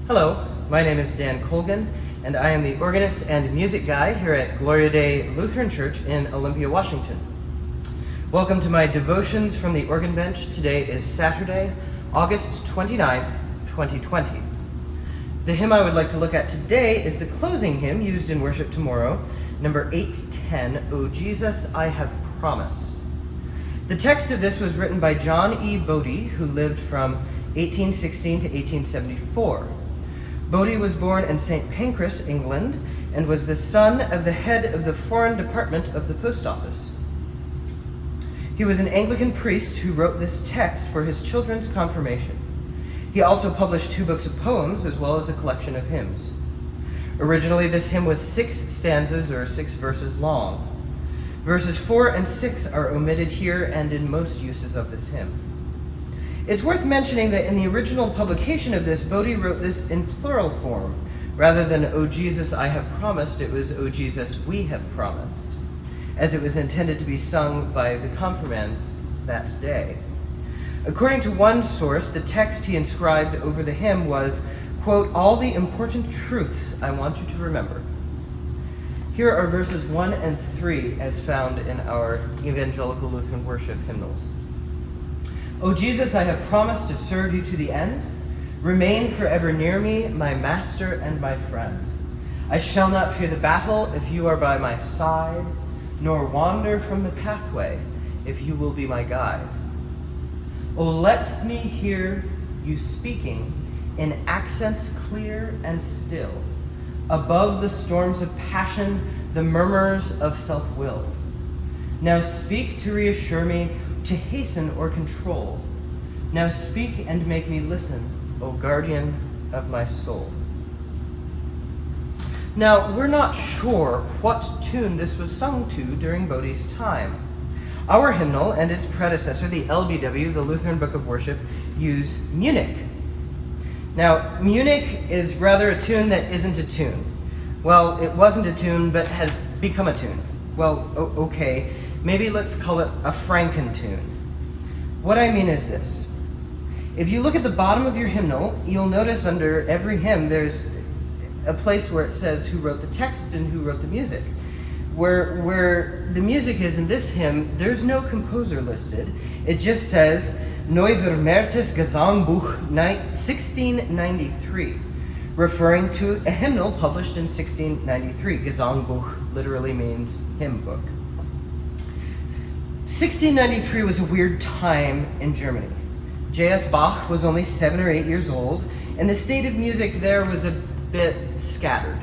Hello, my name is Dan Colgan, and I am the organist and music guy here at Gloria Dei Lutheran Church in Olympia, Washington. Welcome to my devotions from the organ bench. Today is Saturday, August 29th, 2020. The hymn I would like to look at today is the closing hymn used in worship tomorrow, number 810, O Jesus, I Have Promised. The text of this was written by John E. Bodie, who lived from 1816 to 1874. Bodie was born in St. Pancras, England, and was the son of the head of the foreign department of the post office. He was an Anglican priest who wrote this text for his children's confirmation. He also published 2 books of poems as well as a collection of hymns. Originally, this hymn was 6 stanzas or 6 verses long. Verses 4 and 6 are omitted here and in most uses of this hymn. It's worth mentioning that in the original publication of this, Bodie wrote this in plural form. Rather than, O Jesus, I have promised, it was, O Jesus, we have promised, as it was intended to be sung by the confirmands that day. According to one source, the text he inscribed over the hymn was, quote, all the important truths I want you to remember. Here are verses 1 and 3 as found in our Evangelical Lutheran Worship hymnals. O Jesus, I have promised to serve you to the end. Remain forever near me, my master and my friend. I shall not fear the battle if you are by my side, nor wander from the pathway if you will be my guide. O let me hear you speaking in accents clear and still, above the storms of passion, the murmurs of self-will. Now speak to reassure me, to hasten or control. Now speak and make me listen, O guardian of my soul. Now, we're not sure what tune this was sung to during Bodie's time. Our hymnal and its predecessor, the LBW, the Lutheran Book of Worship, use Munich. Now, Munich is rather a tune that isn't a tune. Well, it wasn't a tune, but has become a tune. Well, okay. Maybe let's call it a Frankentune. What I mean is this. If you look at the bottom of your hymnal, you'll notice under every hymn there's a place where it says who wrote the text and who wrote the music. Where the music is in this hymn, there's no composer listed. It just says Neuvermehrtes Gesangbuch 1693, referring to a hymnal published in 1693. Gesangbuch literally means hymn book. 1693 was a weird time in Germany. J.S. Bach was only 7 or 8 years old, and the state of music there was a bit scattered.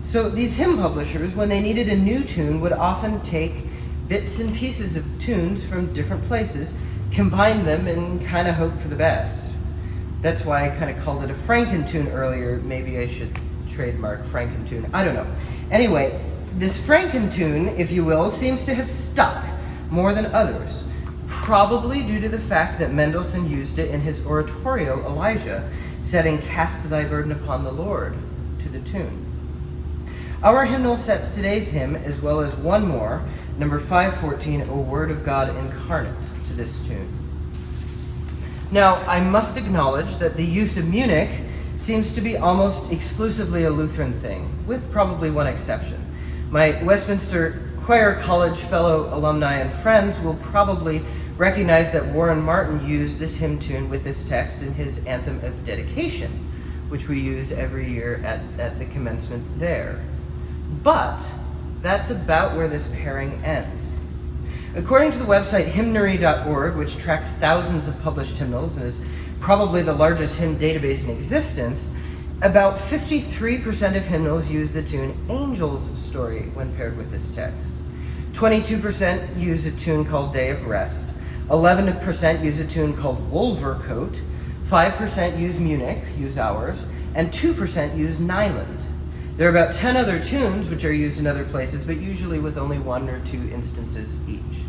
So these hymn publishers, when they needed a new tune, would often take bits and pieces of tunes from different places, combine them, and kind of hope for the best. That's why I kind of called it a Frankentune earlier. Maybe I should trademark Frankentune. I don't know. Anyway, this Frankentune, if you will, seems to have stuck more than others, probably due to the fact that Mendelssohn used it in his oratorio, Elijah, setting Cast Thy Burden Upon the Lord to the tune. Our hymnal sets today's hymn, as well as one more, number 514, O Word of God Incarnate, to this tune. Now, I must acknowledge that the use of Munich seems to be almost exclusively a Lutheran thing, with probably one exception. My Westminster Choir College fellow alumni and friends will probably recognize that Warren Martin used this hymn tune with this text in his Anthem of Dedication, which we use every year at the commencement there. But that's about where this pairing ends. According to the website hymnary.org, which tracks thousands of published hymnals and is probably the largest hymn database in existence, about 53% of hymnals use the tune Angel's Story when paired with this text. 22% use a tune called Day of Rest. 11% use a tune called Wolvercote. 5% use Munich, use ours. And 2% use Nyland. There are about 10 other tunes which are used in other places, but usually with only 1 or 2 instances each.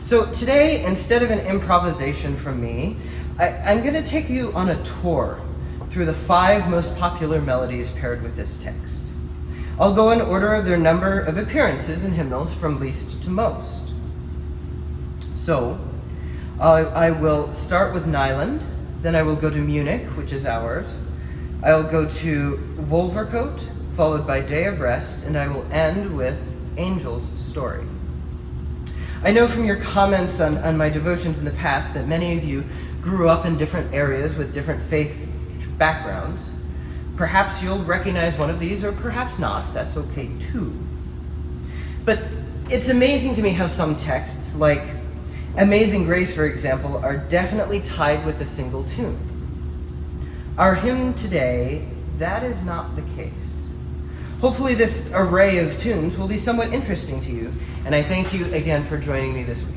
So today, instead of an improvisation from me, I'm going to take you on a tour through the 5 most popular melodies paired with this text. I'll go in order of their number of appearances in hymnals from least to most. So, I will start with Nyland, then I will go to Munich, which is ours. I'll go to Wolvercote, followed by Day of Rest, and I will end with Angel's Story. I know from your comments on my devotions in the past that many of you grew up in different areas with different faith backgrounds. Perhaps you'll recognize one of these, or perhaps not. That's okay too. But it's amazing to me how some texts, like Amazing Grace, for example, are definitely tied with a single tune. Our hymn today, that is not the case. Hopefully this array of tunes will be somewhat interesting to you, and I thank you again for joining me this week.